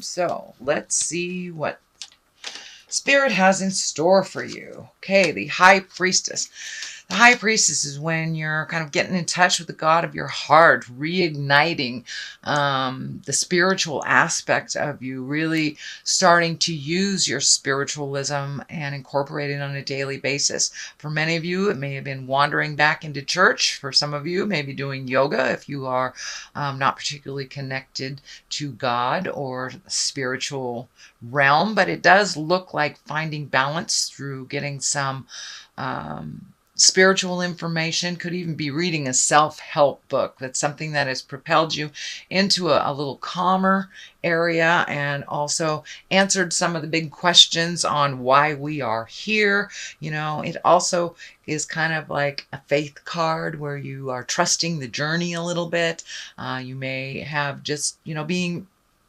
So let's see what Spirit has in store for you. Okay, the High Priestess. The High Priestess is when you're kind of getting in touch with the God of your heart, reigniting the spiritual aspect of you, really starting to use your spiritualism and incorporate it on a daily basis. For many of you, it may have been wandering back into church. For some of you, maybe doing yoga if you are not particularly connected to God or spiritual realm, but it does look like finding balance through getting some spiritual information. Could even be reading a self-help book. That's something that has propelled you into a little calmer area and also answered some of the big questions on why we are here. You know, it also is kind of like a faith card where you are trusting the journey a little bit. You may have just, being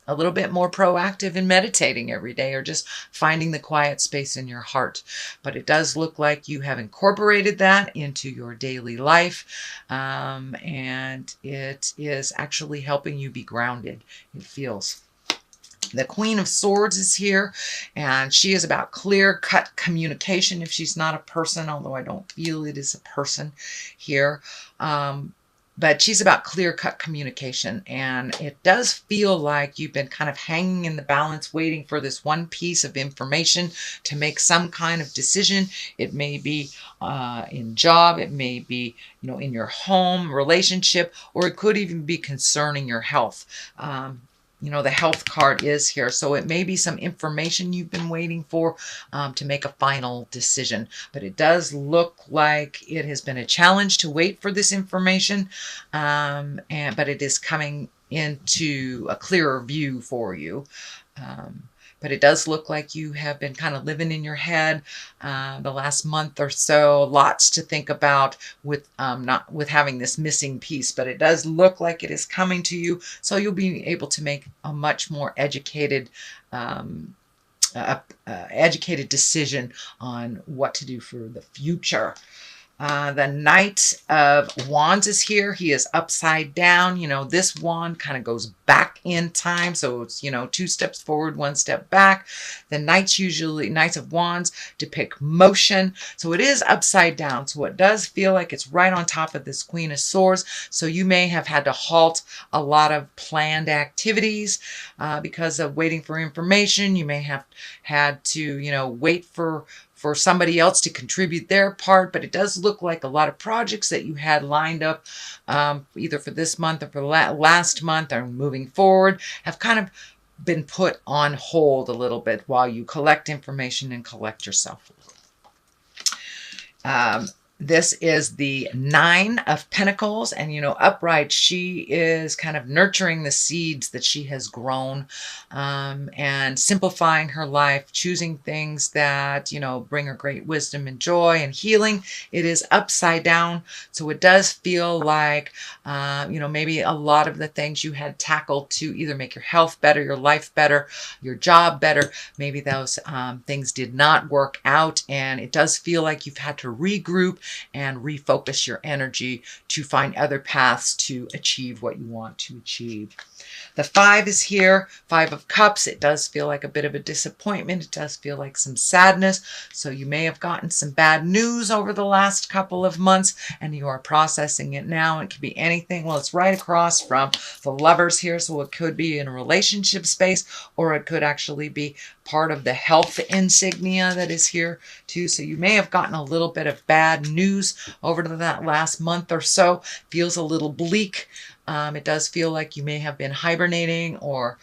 a little bit more proactive in meditating every day or just finding the quiet space in your heart. But it does look like you have incorporated that into your daily life, and it is actually helping you be grounded, it feels. The Queen of Swords is here, and she is about clear-cut communication if she's not a person, although I don't feel it is a person here. But she's about clear-cut communication, and it does feel like you've been kind of hanging in the balance, waiting for this one piece of information to make some kind of decision. It may be in job, it may be, in your home, relationship, or it could even be concerning your health. The health card is here. So it may be some information you've been waiting for to make a final decision. But it does look like it has been a challenge to wait for this information. But it is coming into a clearer view for you. But it does look like you have been kind of living in your head the last month or so. Lots to think about with not with having this missing piece. But it does look like it is coming to you, so you'll be able to make a much more educated decision on what to do for the future. The Knight of Wands is here. He is upside down. This wand kind of goes back in time. So it's, 2 steps forward, 1 step back. The Knights of Wands depict motion. So it is upside down. So it does feel like it's right on top of this Queen of Swords. So you may have had to halt a lot of planned activities because of waiting for information. You may have had to, wait for somebody else to contribute their part, but it does look like a lot of projects that you had lined up either for this month or for last month or moving forward have kind of been put on hold a little bit while you collect information and collect yourself. This is the Nine of Pentacles, and upright, she is kind of nurturing the seeds that she has grown and simplifying her life, choosing things that bring her great wisdom and joy and healing. It is upside down, so it does feel like maybe a lot of the things you had tackled to either make your health better, your life better, your job better, maybe those things did not work out, and it does feel like you've had to regroup and refocus your energy to find other paths to achieve what you want to achieve. The 5 is here, 5 of Cups. It does feel like a bit of a disappointment. It does feel like some sadness. So you may have gotten some bad news over the last couple of months and you are processing it now. It could be anything. Well, it's right across from the Lovers here. So it could be in a relationship space, or it could actually be part of the health insignia that is here too. So you may have gotten a little bit of bad news over that last month or so. Feels a little bleak. It does feel like you may have been hibernating or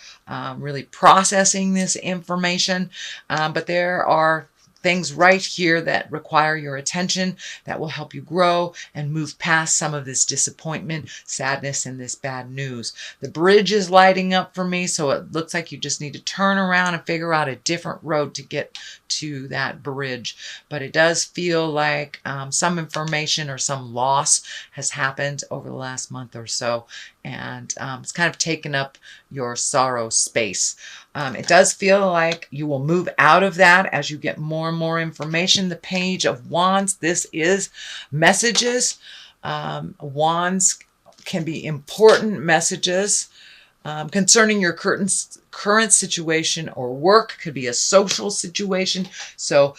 really processing this information, but there are things right here that require your attention that will help you grow and move past some of this disappointment, sadness, and this bad news. The bridge is lighting up for me, so it looks like you just need to turn around and figure out a different road to get to that bridge. But it does feel like some information or some loss has happened over the last month or so, and it's kind of taken up your sorrow space. It does feel like you will move out of that as you get more and more information. The Page of Wands, this is messages. Wands can be important messages. concerning your current situation or work. Could be a social situation. So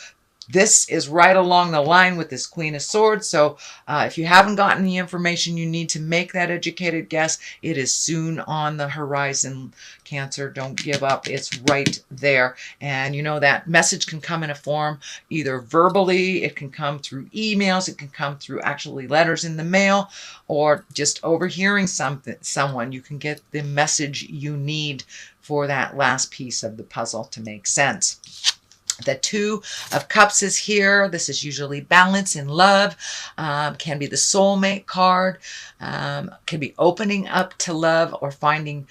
this is right along the line with this Queen of Swords. So if you haven't gotten the information you need to make that educated guess, it is soon on the horizon, Cancer. Don't give up. It's right there. And you know that message can come in a form either verbally, it can come through emails, it can come through actually letters in the mail, or just overhearing someone. You can get the message you need for that last piece of the puzzle to make sense. The Two of Cups is here. This is usually balance in love. Can be the soulmate card. Can be opening up to love or finding,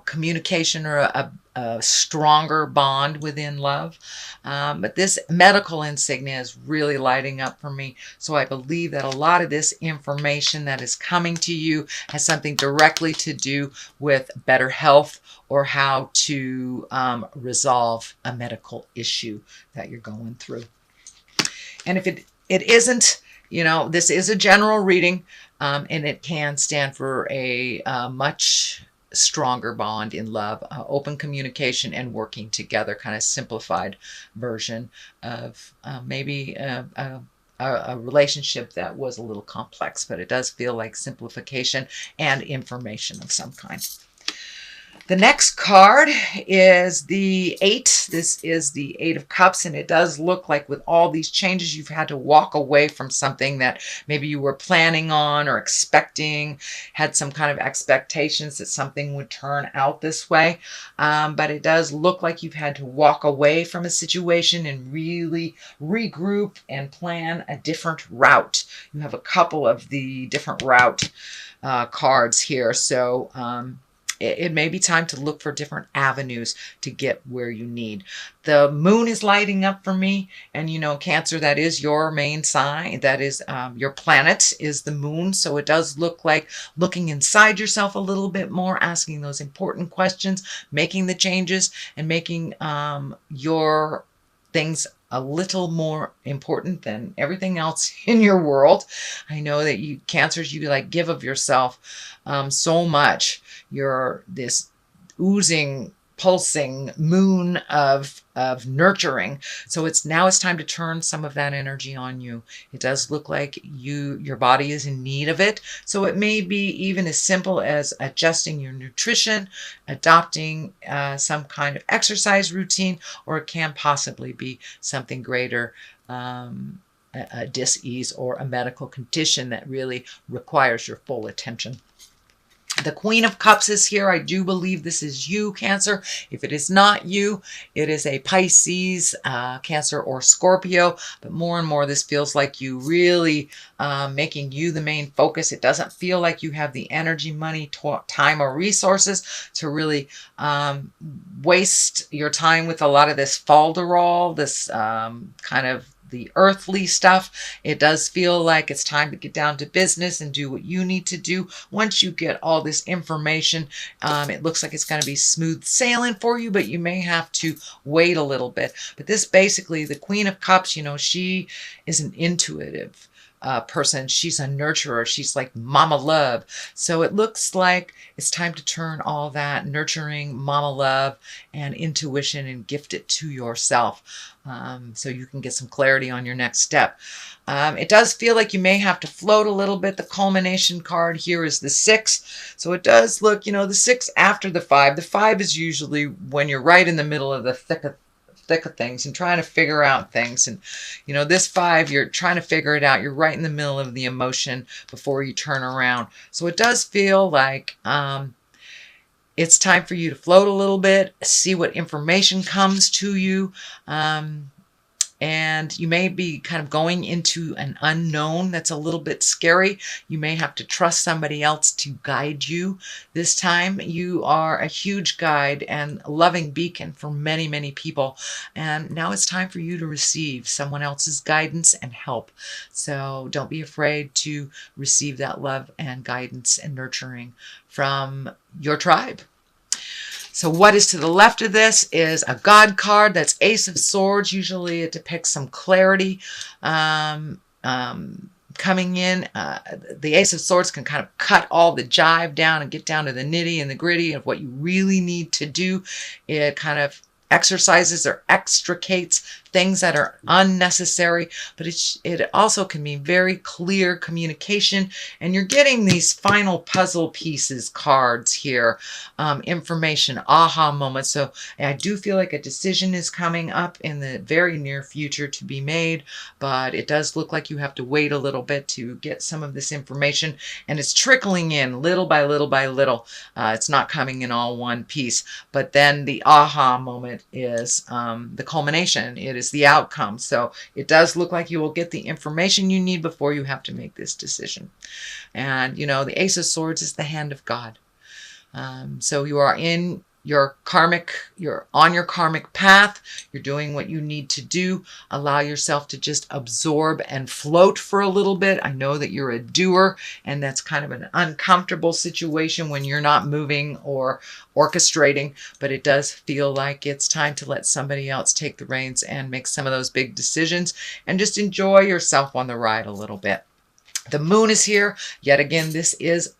communication or a stronger bond within love. But this medical insignia is really lighting up for me. So I believe that a lot of this information that is coming to you has something directly to do with better health or how to resolve a medical issue that you're going through. And if it isn't, this is a general reading, and it can stand for a much stronger bond in love, open communication and working together, kind of simplified version of maybe a relationship that was a little complex, but it does feel like simplification and information of some kind. The next card is the 8. This is the 8 of Cups, and it does look like with all these changes, you've had to walk away from something that maybe you were planning on or expecting, had some kind of expectations that something would turn out this way. But it does look like you've had to walk away from a situation and really regroup and plan a different route. You have a couple of the different route cards here. So, it may be time to look for different avenues to get where you need. The moon is lighting up for me. And, Cancer, that is your main sign. That is your planet is the moon. So it does look like looking inside yourself a little bit more, asking those important questions, making the changes, and making your things a little more important than everything else in your world. I know that you Cancers, you give of yourself so much. You're this oozing, pulsing moon of nurturing. So it's time to turn some of that energy on you. It does look like your body is in need of it. So it may be even as simple as adjusting your nutrition, adopting some kind of exercise routine, or it can possibly be something greater, a dis-ease or a medical condition that really requires your full attention. The Queen of Cups is here. I do believe this is you, Cancer. If it is not you, it is a Pisces, Cancer, or Scorpio. But more and more, this feels like you really making you the main focus. It doesn't feel like you have the energy, money, time, or resources to really waste your time with a lot of this falderall, this kind of the earthly stuff. It does feel like it's time to get down to business and do what you need to do. Once you get all this information, it looks like it's going to be smooth sailing for you, but you may have to wait a little bit. But this basically, the Queen of Cups, she is an intuitive person. She's a nurturer. She's like mama love. So it looks like it's time to turn all that nurturing mama love and intuition and gift it to yourself, so you can get some clarity on your next step. It does feel like you may have to float a little bit. The culmination card here is the 6. So it does look, the 6 after the 5. The 5 is usually when you're right in the middle of the thick of things and trying to figure out things. And, this 5, you're trying to figure it out. You're right in the middle of the emotion before you turn around. So it does feel like it's time for you to float a little bit, see what information comes to you. And you may be kind of going into an unknown that's a little bit scary. You may have to trust somebody else to guide you. This time you are a huge guide and a loving beacon for many, many people. And now it's time for you to receive someone else's guidance and help. So don't be afraid to receive that love and guidance and nurturing from your tribe. So what is to the left of this is a God card. That's Ace of Swords. Usually it depicts some clarity, coming in. The Ace of Swords can kind of cut all the jive down and get down to the nitty and the gritty of what you really need to do. It kind of exercises or extricates things that are unnecessary, but it also can be very clear communication, and you're getting these final puzzle pieces cards here, information, aha moments. So I do feel like a decision is coming up in the very near future to be made, but it does look like you have to wait a little bit to get some of this information, and it's trickling in little by little by little. It's not coming in all one piece, but then the aha moment is the culmination. It is the outcome. So it does look like you will get the information you need before you have to make this decision. And, you know, the Ace of Swords is the hand of God. So you are in you're on your karmic path. You're doing what you need to do. Allow yourself to just absorb and float for a little bit. I know that you're a doer, and that's kind of an uncomfortable situation when you're not moving or orchestrating, but it does feel like it's time to let somebody else take the reins and make some of those big decisions and just enjoy yourself on the ride a little bit. The moon is here. Yet again, this is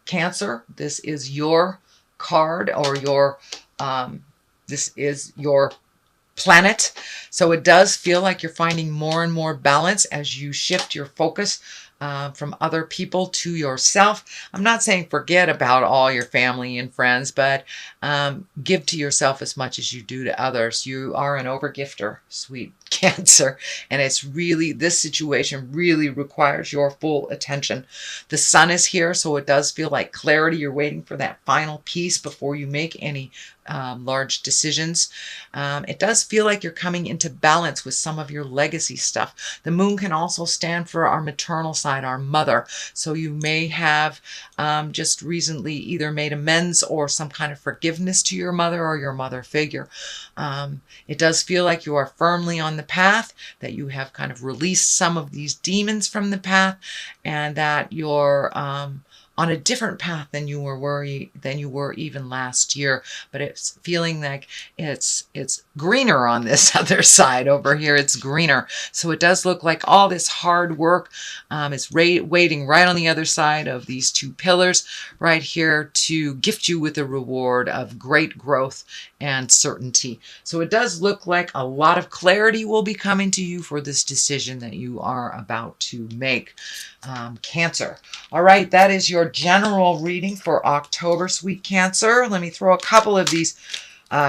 Cancer. This is your card, or your this is your planet. So it does feel like you're finding more and more balance as you shift your focus from other people to yourself. I'm not saying forget about all your family and friends, but give to yourself as much as you do to others. You are an overgifter, sweet Cancer, and it's really, this situation really requires your full attention. The sun is here, so it does feel like clarity. You're waiting for that final piece before you make any large decisions. It does feel like you're coming into balance with some of your legacy stuff. The moon can also stand for our maternal side, our mother. So you may have just recently either made amends or some kind of forgiveness to your mother or your mother figure. It does feel like you are firmly on the path, that you have kind of released some of these demons from the path, and that you're on a different path than you were even last year. But it's feeling like it's greener on this other side. Over here it's greener. So it does look like all this hard work is waiting right on the other side of these two pillars right here to gift you with a reward of great growth and certainty. So it does look like a lot of clarity will be coming to you for this decision that you are about to make, Cancer. All right, that is your general reading for October, sweet Cancer. Let me throw a couple of these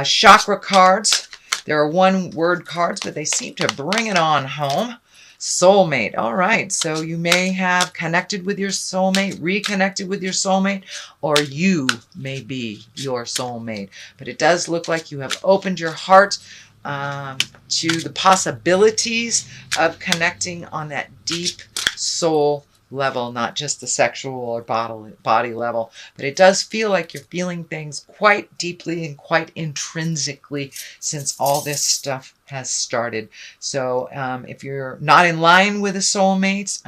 chakra cards. There are one-word cards, but they seem to bring it on home. Soulmate. All right, so you may have connected with your soulmate, reconnected with your soulmate, or you may be your soulmate. But it does look like you have opened your heart to the possibilities of connecting on that deep soul level, not just the sexual or body level. But it does feel like you're feeling things quite deeply and quite intrinsically since all this stuff has started. So if you're not in line with a soulmate,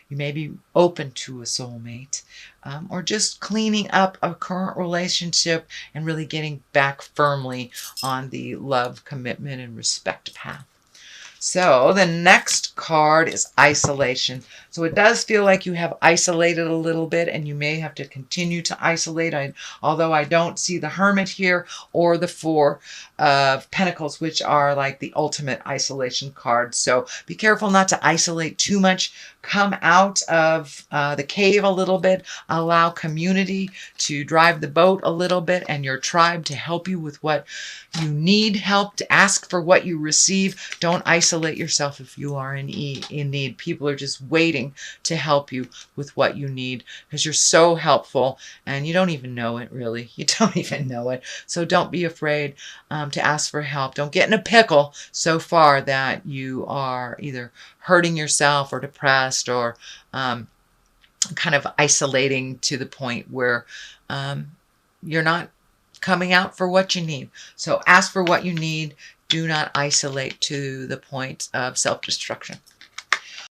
you may be open to a soulmate, or just cleaning up a current relationship and really getting back firmly on the love, commitment, and respect path. So the next card is isolation. So it does feel like you have isolated a little bit, and you may have to continue to isolate. Although I don't see the Hermit here or the Four of Pentacles, which are like the ultimate isolation cards. So be careful not to isolate too much. Come out of the cave a little bit. Allow community to drive the boat a little bit, and your tribe to help you with what you need help, to ask for what you receive. Don't isolate yourself if you are in need. People are just waiting to help you with what you need, because you're so helpful and you don't even know it, really. You don't even know it. So don't be afraid to ask for help. Don't get in a pickle so far that you are either hurting yourself or depressed or kind of isolating to the point where you're not coming out for what you need. So ask for what you need. Do not isolate to the point of self-destruction.